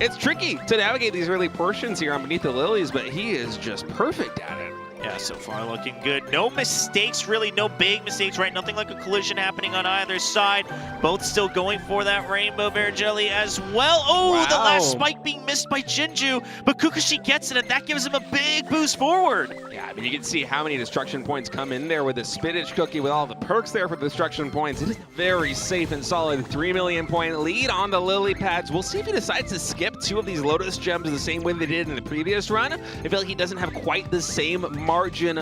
It's tricky to navigate these early portions here on Beneath the Lilies, but he is just perfect at it. Yeah, so far looking good. No mistakes, really, no big mistakes, right? Nothing like a collision happening on either side. Both still going for that rainbow bear jelly as well. Oh, wow. The last spike being missed by Jung-Ho, but Kukusi gets it, and that gives him a big boost forward. Yeah, I mean, you can see how many destruction points come in there with the spinach cookie, with all the perks there for the destruction points. It is a very safe and solid 3 million point lead on the lily pads. We'll see if he decides to skip 2 of these Lotus gems the same way they did in the previous run. I feel like he doesn't have quite the same margin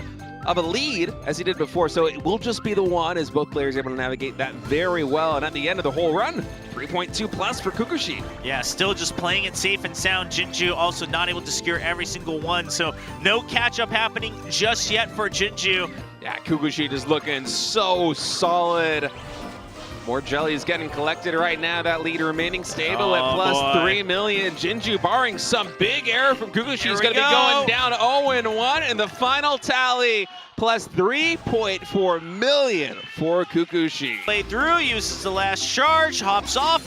of a lead as he did before, so it will just be the one as both players are able to navigate that very well. And at the end of the whole run, 3.2 plus for Kukusi. Yeah, still just playing it safe and sound. Jung-Ho also not able to secure every single one, so no catch-up happening just yet for Jung-Ho. Yeah, Kukusi just looking so solid. More jellies getting collected right now. That lead remaining stable at plus 3 million. Jung-Ho barring some big error from Kukusi is going to be going down 0-1 in the final tally. Plus 3.4 million for Kukusi. Play through, uses the last charge, hops off.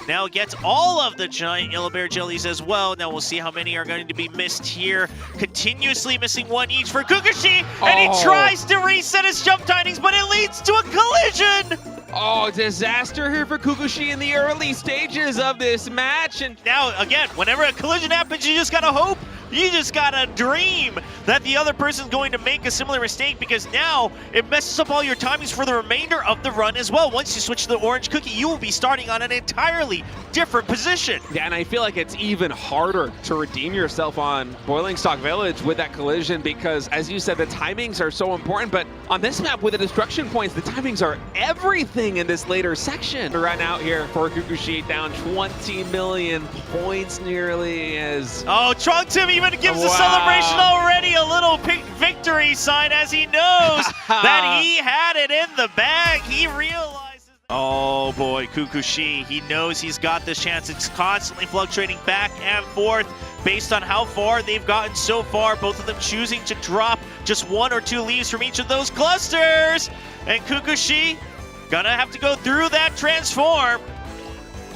Now gets all of the giant yellow bear jellies as well. Now we'll see how many are going to be missed here. Continuously missing one each for Kukusi, and he tries to reset his jump timings, but it leads to a collision. Oh, disaster here for Kukusi in the early stages of this match. And now, again, whenever a collision happens, you just gotta hope, you just gotta dream that the other person's going to make a similar mistake, because now it messes up all your timings for the remainder of the run as well. Once you switch to the orange cookie, you will be starting on an entirely different position. Yeah, and I feel like it's even harder to redeem yourself on Boiling Stalk Village with that collision, because as you said, the timings are so important, but on this map with the destruction points, the timings are everything in this later section. To run out here for Kukusi, down 20 million points nearly as... Oh, Trunks even gives a celebration already, a little victory sign, as he knows that he had it in the bag. He realizes... Oh boy, Kukusi, he knows he's got this chance. It's constantly fluctuating back and forth based on how far they've gotten so far. Both of them choosing to drop just 1 or 2 leaves from each of those clusters. And Kukusi gonna have to go through that transform.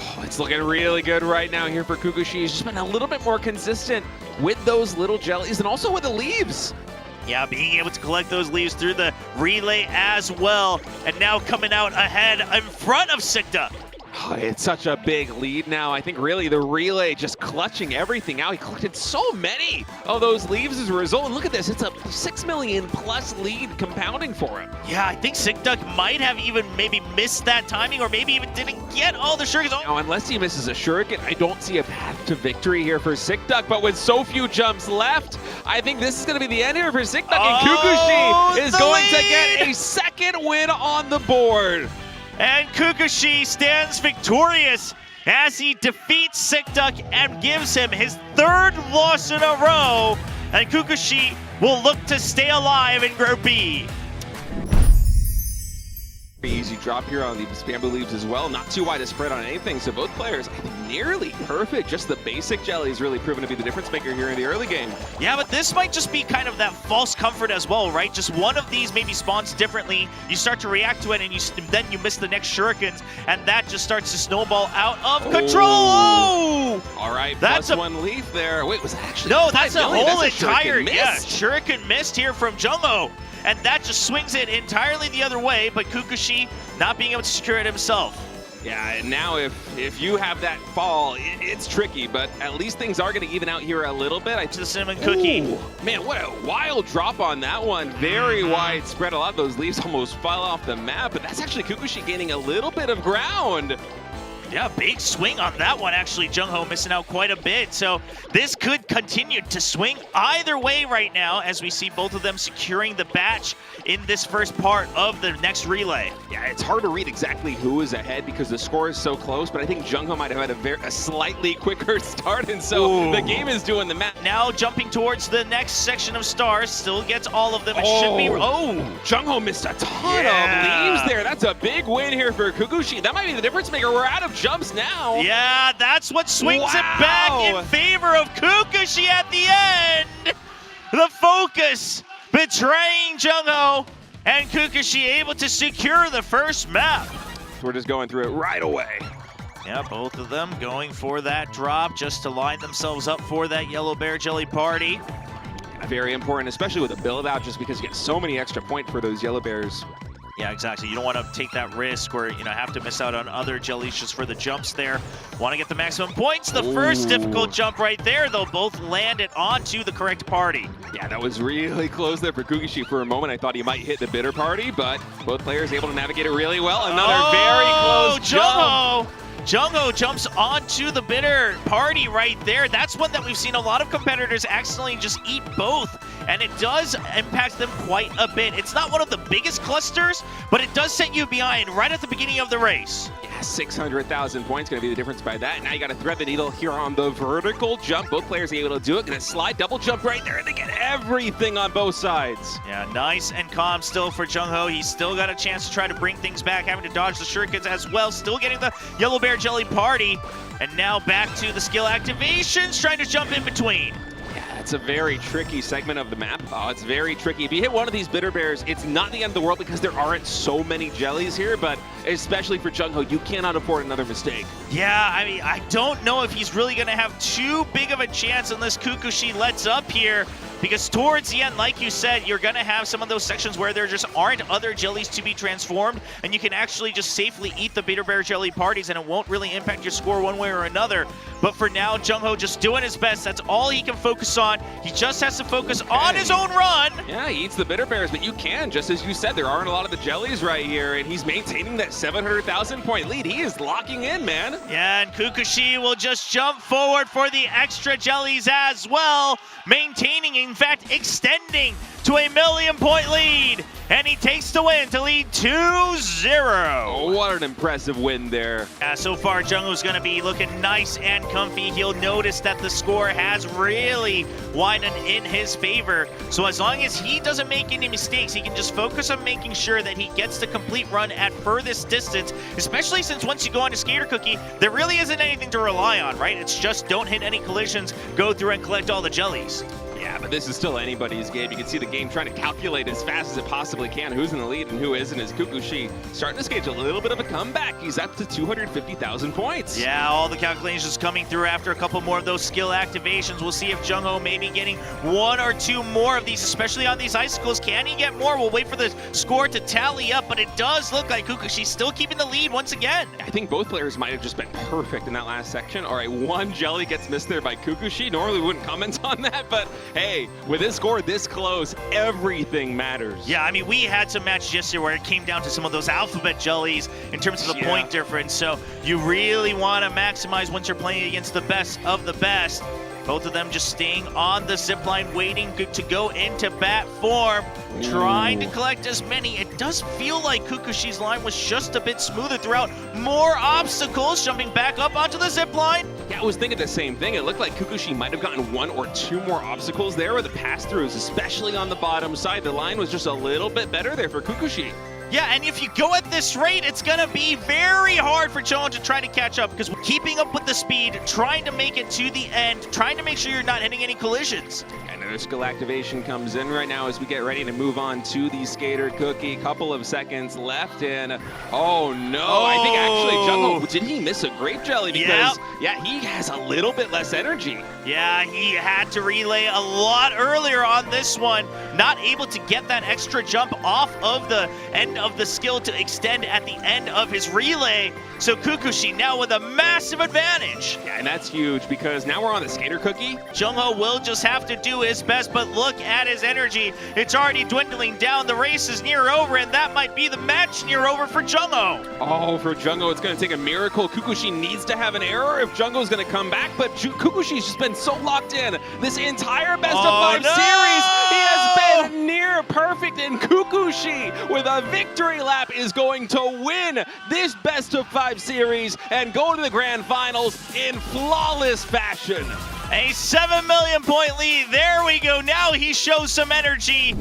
Oh, it's looking really good right now here for Kukusi. He's just been a little bit more consistent with those little jellies and also with the leaves. Yeah, being able to collect those leaves through the relay as well. And now coming out ahead in front of Sikta. Oh, it's such a big lead now. I think really the relay just clutching everything out. He collected so many of those leaves as a result. And look at this, it's a 6 million plus lead compounding for him. Yeah, I think Sikduck might have even maybe missed that timing, or maybe even didn't get all the shurikens. Now, unless he misses a shuriken, I don't see a path to victory here for Sikduck. But with so few jumps left, I think this is going to be the end here for Sikduck. And Kukusi is going to get a second win on the board. And Kukusi stands victorious as he defeats Sikduck and gives him his 3rd loss in a row. And Kukusi will look to stay alive in Group B. Easy drop here on these bamboo leaves as well. Not too wide a spread on anything, so both players, I think, nearly perfect. Just the basic jelly has really proven to be the difference maker here in the early game. Yeah, but this might just be kind of that false comfort as well, right? Just one of these maybe spawns differently. You start to react to it, and then you miss the next shurikens, and that just starts to snowball out of control. Oh! All right, that's plus 1 leaf there. Wait, was that actually? No, that's a whole entire shuriken missed here from Jung-Ho. And that just swings it entirely the other way, but Kukusi not being able to secure it himself. Yeah, and now if you have that fall, it's tricky, but at least things are going to even out here a little bit. To the cinnamon cookie. Ooh, man, what a wild drop on that one. Very widespread. A lot of those leaves almost fell off the map, but that's actually Kukusi gaining a little bit of ground. Yeah, big swing on that one, actually. Jung-Ho missing out quite a bit. So this could continue to swing either way right now, as we see both of them securing the batch in this first part of the next relay. Yeah, it's hard to read exactly who is ahead because the score is so close, but I think Jung-Ho might have had a slightly quicker start, and so the game is doing the math. Now jumping towards the next section of stars, still gets all of them. It should be... Jung-Ho missed a ton of leaves there. That's a big win here for Kukusi. That might be the difference maker. We're out of jumps now. Yeah, that's what swings it back in favor of Kukusi at the end. The focus betraying Jung-Ho, and Kukusi able to secure the first map. We're just going through it right away. Yeah, both of them going for that drop just to line themselves up for that yellow bear jelly party. Very important, especially with a build out, just because you get so many extra points for those yellow bears. Yeah, exactly. You don't want to take that risk or, have to miss out on other jellies just for the jumps there. Want to get the maximum points. The first difficult jump right there, they'll both land it onto the correct party. Yeah, that was really close there for Kukushi. For a moment, I thought he might hit the bitter party, but both players able to navigate it really well. Another very close jump. Jung-Ho jumps onto the bitter party right there. That's one that we've seen a lot of competitors accidentally just eat both, and it does impact them quite a bit. It's not one of the biggest clusters, but it does set you behind right at the beginning of the race. Yeah, 600,000 points going to be the difference by that. Now you got to thread the needle here on the vertical jump. Both players are able to do it. Going to slide double jump right there, and they get everything on both sides. Yeah, nice and calm still for Jung-Ho. He's still got a chance to try to bring things back, having to dodge the shurikens as well. Still getting the yellow bear jelly party. And now back to the skill activations, trying to jump in between. It's a very tricky segment of the map. Oh, it's very tricky. If you hit one of these bitter bears, it's not the end of the world because there aren't so many jellies here, but especially for Jung-Ho, you cannot afford another mistake. Yeah, I mean, I don't know if he's really going to have too big of a chance unless Kukushi lets up here, because towards the end, like you said, you're going to have some of those sections where there just aren't other jellies to be transformed, and you can actually just safely eat the bitter bear jelly parties, and it won't really impact your score one way or another. But for now, Jung-Ho just doing his best. That's all he can focus on. He just has to focus on his own run. Yeah, he eats the bitter bears, but you can, just as you said, there aren't a lot of the jellies right here, and he's maintaining that 700,000 point lead. He is locking in, man. Yeah, and Kukushi will just jump forward for the extra jellies as well, maintaining, in fact, extending to a 1,000,000-point lead. And he takes the win to lead 2-0. Oh, what an impressive win there. So far, Jung-Ho's going to be looking nice and comfy. He'll notice that the score has really widened in his favor. So as long as he doesn't make any mistakes, he can just focus on making sure that he gets the complete run at furthest distance, especially since once you go on to Skater Cookie, there really isn't anything to rely on, right? It's just don't hit any collisions, go through and collect all the jellies. Yeah, but this is still anybody's game. You can see the game trying to calculate as fast as it possibly can who's in the lead and who isn't, as Kukushi starting to stage a little bit of a comeback. He's up to 250,000 points. Yeah, all the calculations coming through after a couple more of those skill activations. We'll see if Jung-Ho may be getting one or two more of these, especially on these icicles. Can he get more? We'll wait for the score to tally up, but it does look like Kukushi's still keeping the lead once again. I think both players might have just been perfect in that last section. All right, one jelly gets missed there by Kukushi. Normally we wouldn't comment on that, but hey, with this score this close, everything matters. Yeah, I mean, we had some matches yesterday where it came down to some of those alphabet jellies in terms of the point difference. So you really want to maximize once you're playing against the best of the best. Both of them just staying on the zipline, waiting to go into bat form, trying to collect as many. It does feel like Kukushi's line was just a bit smoother throughout. More obstacles, jumping back up onto the zipline. Yeah, I was thinking the same thing. It looked like Kukushi might have gotten one or two more obstacles there with the pass-throughs, especially on the bottom side. The line was just a little bit better there for Kukushi. Yeah, and if you go at this rate, it's going to be very hard for Jung-Ho to try to catch up, because keeping up with the speed, trying to make it to the end, trying to make sure you're not hitting any collisions. Another skill activation comes in right now as we get ready to move on to the Skater Cookie. Couple of seconds left, and oh no, I think actually Jung-Ho, did he miss a grape jelly? Because yeah, he has a little bit less energy. Yeah, he had to relay a lot earlier on this one, not able to get that extra jump off of the end of the skill to extend at the end of his relay. So Kukushi now with a massive advantage. Yeah, and that's huge because now we're on the Skater Cookie. Jung-Ho will just have to do his best, but look at his energy. It's already dwindling down. The race is near over, and that might be the match near over for Jung-Ho. Oh, for Jung-Ho, it's going to take a miracle. Kukushi needs to have an error if Jung-Ho's going to come back, but Kukushi's just been so locked in. This entire best of 5 series, he has been near perfect, and Kukushi with a victory lap is going to win this best of 5 series and go to the grand finals in flawless fashion. A 7,000,000-point lead. There we go. Now he shows some energy.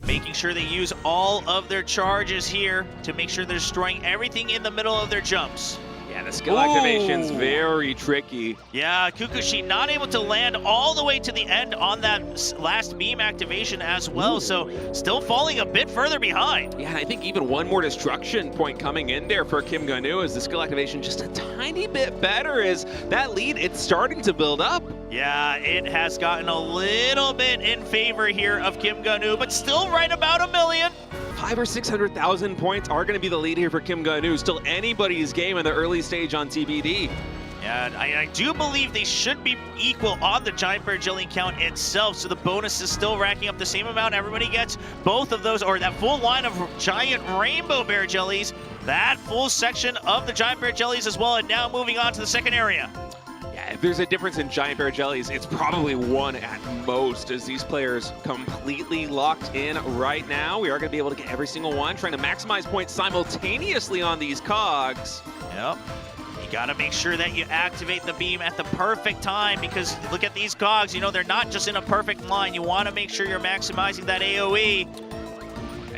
Making sure they use all of their charges here to make sure they're destroying everything in the middle of their jumps. Yeah, the skill activation's very tricky. Yeah, Kukusi not able to land all the way to the end on that last beam activation as well, so still falling a bit further behind. Yeah, and I think even one more destruction point coming in there for Kim Gun-woo as the skill activation just a tiny bit better as that lead, it's starting to build up. Yeah, it has gotten a little bit in favor here of Kim Gun-woo, but still right about 1 million. 500,000 or 600,000 points are going to be the lead here for Kim Gun-woo. Still anybody's game in the early stage on TBD. Yeah, I do believe they should be equal on the Giant Bear Jelly count itself, so the bonus is still racking up the same amount. Everybody gets both of those, or that full line of giant rainbow bear jellies, that full section of the Giant Bear Jellies as well, and now moving on to the second area. Yeah, if there's a difference in Giant Bear Jellies, it's probably one at most as these players completely locked in right now. We are going to be able to get every single one, trying to maximize points simultaneously on these cogs. Yep. You got to make sure that you activate the beam at the perfect time because look at these cogs, you know, they're not just in a perfect line. You want to make sure you're maximizing that AoE.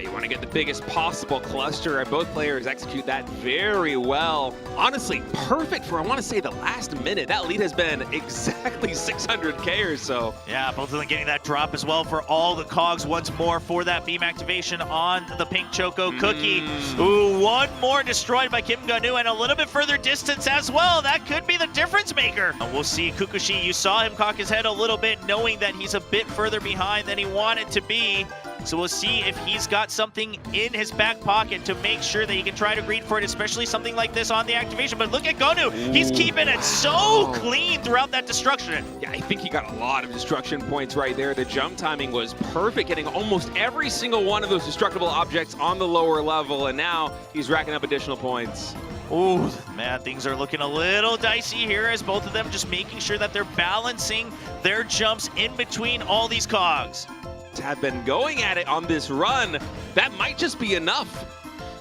You want to get the biggest possible cluster, and both players execute that very well. Honestly, perfect for, I want to say, the last minute. That lead has been exactly 600k or so. Yeah, both of them getting that drop as well for all the cogs once more for that beam activation on the pink Choco Cookie. Ooh, one more destroyed by Kim Gun-woo and a little bit further distance as well. That could be the difference maker. We'll see Kukusi. You saw him cock his head a little bit, knowing that he's a bit further behind than he wanted to be. So we'll see if he's got something in his back pocket to make sure that he can try to greed for it, especially something like this on the activation. But look at Gun-woo. He's keeping it so clean throughout that destruction. Yeah, I think he got a lot of destruction points right there. The jump timing was perfect, getting almost every single one of those destructible objects on the lower level, and now he's racking up additional points. Ooh, man, things are looking a little dicey here as both of them just making sure that they're balancing their jumps in between all these cogs. Have been going at it on this run. That might just be enough.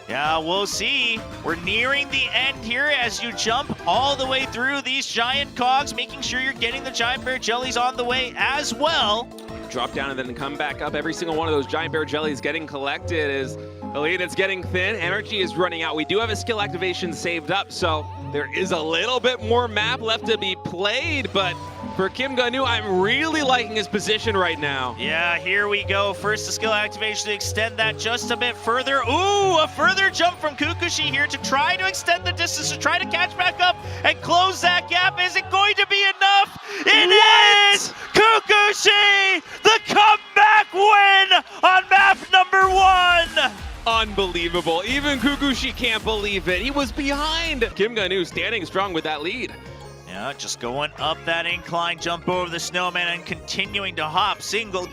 Yeah, we'll see. We're nearing the end here as you jump all the way through these giant cogs, making sure you're getting the Giant Bear Jellies on the way as well. Drop down and then come back up. Every single one of those Giant Bear Jellies getting collected as the lead is getting thin. Energy is running out. We do have a skill activation saved up, so there is a little bit more map left to be played, but for Kim Gun-woo, I'm really liking his position right now. Yeah, here we go. First, the skill activation to extend that just a bit further. Ooh, a further jump from Kukusi here to try to extend the distance, to try to catch back up and close that gap. Is it going to be enough? It is! Kukusi, the comeback win on map number 1! Unbelievable. Even Kukusi can't believe it. He was behind. Kim Gun-woo standing strong with that lead. Yeah, just going up that incline, jump over the snowman and continuing to hop, single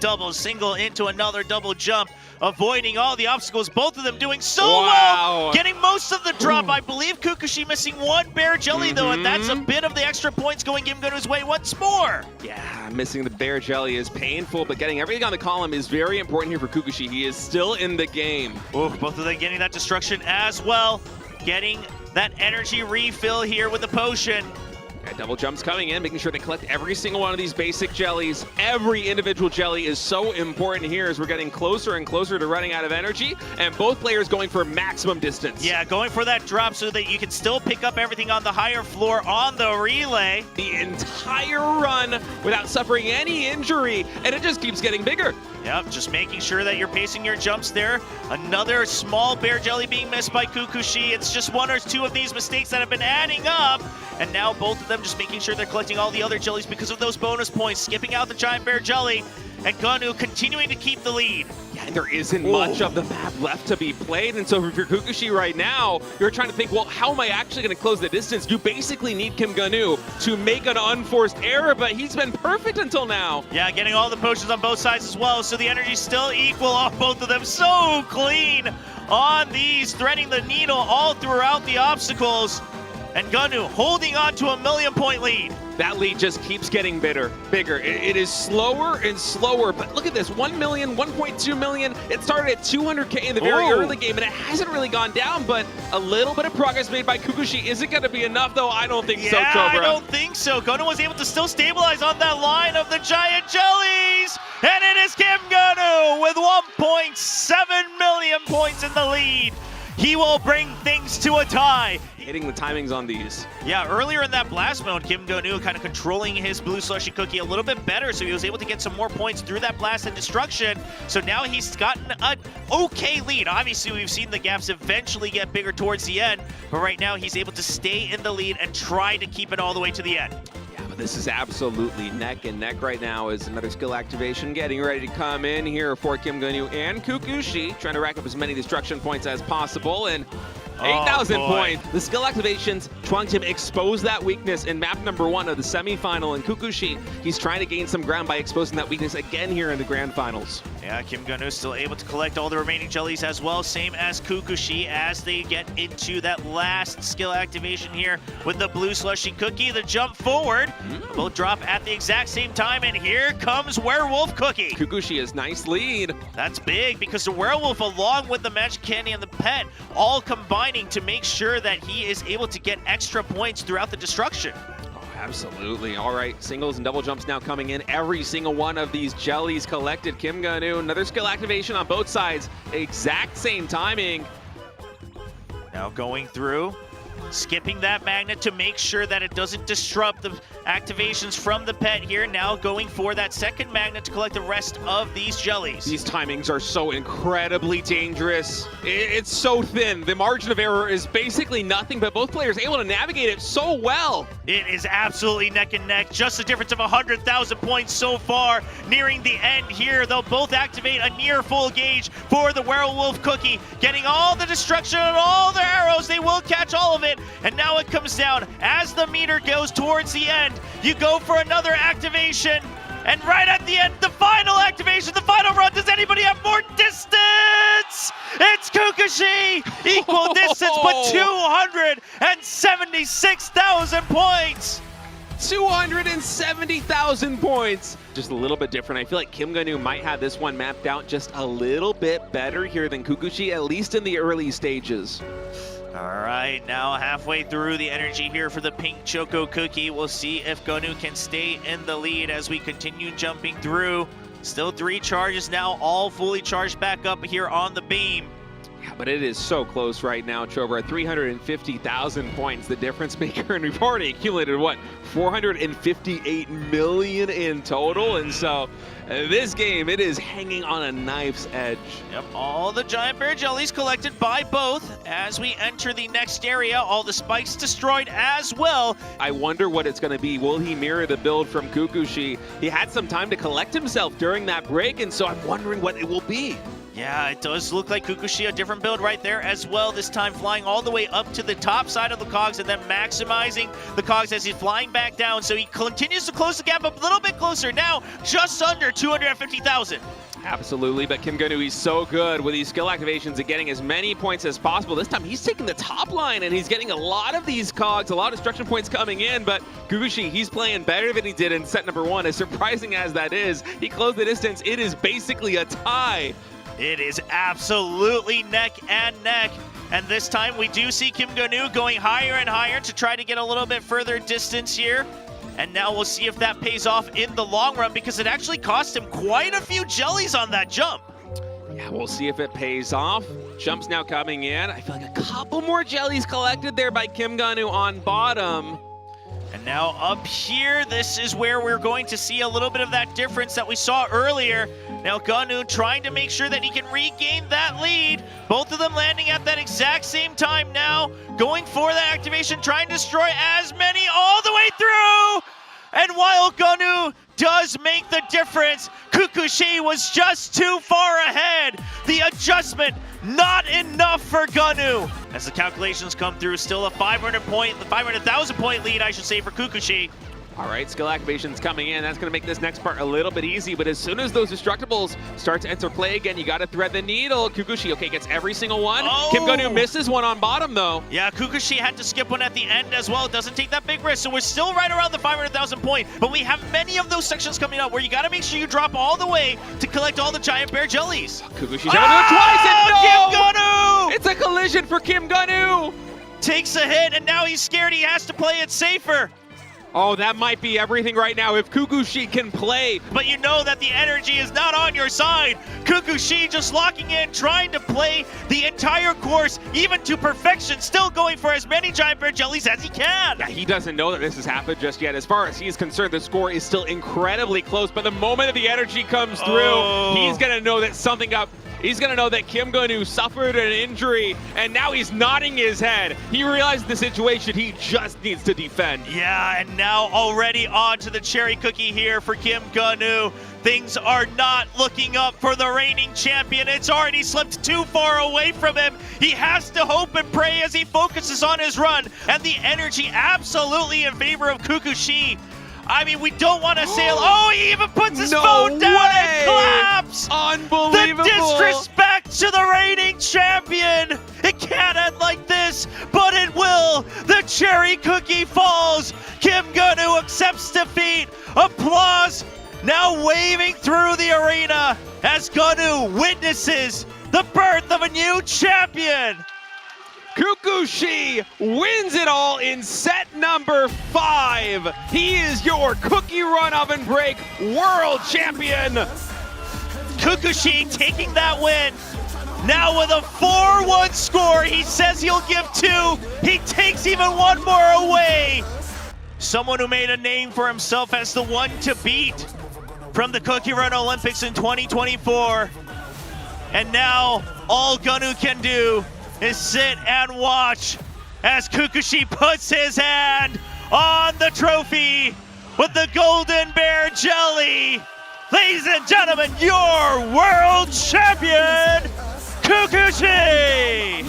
into another double jump, avoiding all the obstacles, both of them doing so well, getting most of the drop. I believe Kukusi missing one bear jelly though, and that's a bit of the extra points going Kim Gun-woo's way once more. Yeah, missing the bear jelly is painful, but getting everything on the column is very important here for Kukusi. He is still in the game. Ooh, both of them getting that destruction as well, getting that energy refill here with the potion. Yeah, double jumps coming in, making sure they collect every single one of these basic jellies. Every individual jelly is so important here as we're getting closer and closer to running out of energy, and both players going for maximum distance. Yeah, going for that drop so that you can still pick up everything on the higher floor on the relay. The entire run without suffering any injury, and it just keeps getting bigger. Yep, just making sure that you're pacing your jumps there. Another small bear jelly being missed by Kukusi. It's just one or two of these mistakes that have been adding up. And now both of them just making sure they're collecting all the other jellies because of those bonus points, skipping out the Giant Bear Jelly, and Gun-woo continuing to keep the lead. Yeah, and there isn't much of the map left to be played, and so if you're Kukusi right now, you're trying to think, well, how am I actually going to close the distance? You basically need Kim Gun-woo to make an unforced error, but he's been perfect until now. Yeah, getting all the potions on both sides as well, so the energy's still equal on both of them. So clean on these, threading the needle all throughout the obstacles. And Gun-woo holding on to a 1,000,000-point lead. That lead just keeps getting bigger. It is slower and slower, but look at this, 1 million, 1.2 million. It started at 200K in the very early game, and it hasn't really gone down, but a little bit of progress made by Kukusi. Is it going to be enough, though? I don't think so, Cobra. I don't think so. Gun-woo was able to still stabilize on that line of the giant jellies, and it is Kim Gun-woo with 1.7 million points in the lead. he will bring things to a tie. Hitting the timings on these. Yeah, earlier in that blast mode, Kim Go-nu kind of controlling his blue slushy cookie a little bit better, so he was able to get some more points through that blast and destruction. So now he's gotten an okay lead. Obviously, we've seen the gaps eventually get bigger towards the end, but right now he's able to stay in the lead and try to keep it all the way to the end. Yeah, but this is absolutely neck and neck right now as another skill activation getting ready to come in here for Kim Go-nu and Kukushi, trying to rack up as many destruction points as possible. And 8,000 points. The skill activations trying to expose that weakness in map number 1 of the semifinal. And Kukushi, he's trying to gain some ground by exposing that weakness again here in the grand finals. Yeah, Kim Go-nu still able to collect all the remaining jellies as well, same as Kukushi as they get into that last skill activation here with the blue slushy cookie. The jump forward, both drop at the exact same time, and here comes Werewolf Cookie. Kukushi has nice lead. That's big because the Werewolf, along with the Magic Candy and the Pet, all combining to make sure that he is able to get extra points throughout the destruction. Absolutely. All right, singles and double jumps now coming in. Every single one of these jellies collected. Kim Go-nu, another skill activation on both sides. Exact same timing. Now going through, skipping that magnet to make sure that it doesn't disrupt the activations from the pet here. Now going for that second magnet to collect the rest of these jellies. These timings are so incredibly dangerous. It's so thin. The margin of error is basically nothing, but both players able to navigate it so well. It is absolutely neck and neck. Just a difference of 100,000 points so far. Nearing the end here, they'll both activate a near full gauge for the Werewolf Cookie. Getting all the destruction and all their arrows. They will catch all of it. And now it comes down as the meter goes towards the end. You go for another activation, and right at the end, the final activation, the final run. Does anybody have more distance? It's Kukushi! Equal distance, but 276,000 points! 270,000 points. Just a little bit different. I feel like Kim Go-nu might have this one mapped out just a little bit better here than Kukushi, at least in the early stages. All right, now halfway through the energy here for the pink Choco Cookie. We'll see if Go-nu can stay in the lead as we continue jumping through. Still 3 charges now, all fully charged back up here on the beam. Yeah, but it is so close right now, Trover. 350,000 points, the difference maker, and we've already accumulated, what, 458 million in total? And so this game, it is hanging on a knife's edge. Yep, all the giant bear jellies collected by both as we enter the next area. All the spikes destroyed as well. I wonder what it's going to be. Will he mirror the build from Kukushi? He had some time to collect himself during that break, and so I'm wondering what it will be. Yeah, it does look like Kukushi, a different build right there as well. This time flying all the way up to the top side of the cogs and then maximizing the cogs as he's flying back down. So he continues to close the gap a little bit closer now, just under 250,000. Absolutely, but Kim Go-nu, he's so good with these skill activations and getting as many points as possible. This time he's taking the top line and he's getting a lot of these cogs, a lot of destruction points coming in, but Kukushi, he's playing better than he did in set number 1. As surprising as that is, he closed the distance. It is basically a tie. It is absolutely neck and neck. And this time we do see Kim Go-nu going higher and higher to try to get a little bit further distance here. And now we'll see if that pays off in the long run because it actually cost him quite a few jellies on that jump. Yeah, we'll see if it pays off. Jumps now coming in. I feel like a couple more jellies collected there by Kim Go-nu on bottom. And now up here, this is where we're going to see a little bit of that difference that we saw earlier. Now Go-nu trying to make sure that he can regain that lead. Both of them landing at that exact same time now. Going for that activation, trying to destroy as many all the way through. And while Go-nu does make the difference, Kukushi was just too far ahead. The adjustment not enough for Go-nu. As the calculations come through, still a 500,000 point lead, I should say, for Kukushi. All right, skill activations coming in. That's going to make this next part a little bit easy, but as soon as those destructibles start to enter play again, you got to thread the needle. Kukushi, okay, gets every single one. Oh. Kim Go-nu misses one on bottom, though. Yeah, Kukushi had to skip one at the end as well. Doesn't take that big risk, so we're still right around the 500,000 point, but we have many of those sections coming up where you got to make sure you drop all the way to collect all the giant bear jellies. Kukushi's able to do it twice, and no! Kim Go-nu! It's a collision for Kim Go-nu! Takes a hit, and now he's scared. He has to play it safer. Oh, that might be everything right now if Kukusi can play. But you know that the energy is not on your side. Kukusi just locking in, trying to play the entire course, even to perfection, still going for as many giant bear jellies as he can. Yeah, he doesn't know that this has happened just yet. As far as he's concerned, the score is still incredibly close, but the moment the energy comes through, he's gonna know that something up. He's gonna know that Kim Gun-woo suffered an injury, and now he's nodding his head. He realized the situation, he just needs to defend. Yeah, and now already on to the cherry cookie here for Kim Gun-woo. Things are not looking up for the reigning champion. It's already slipped too far away from him. He has to hope and pray as he focuses on his run, and the energy absolutely in favor of Kukusi. I mean, we don't want to sail. Oh, he even puts his phone down and claps! Unbelievable! The disrespect to the reigning champion! It can't end like this, but it will! The cherry cookie falls! Kim Gun-woo accepts defeat! Applause now waving through the arena as Gun-woo witnesses the birth of a new champion! Kukusi wins it all in set number 5. He is your Cookie Run Oven Break World Champion. Kukusi taking that win. Now with a 4-1 score, he says he'll give 2. He takes even one more away. Someone who made a name for himself as the one to beat from the Cookie Run Olympics in 2024. And now all Gun-woo can do is sit and watch as Kukusi puts his hand on the trophy with the golden bear jelly. Ladies and gentlemen, your world champion, Kukusi!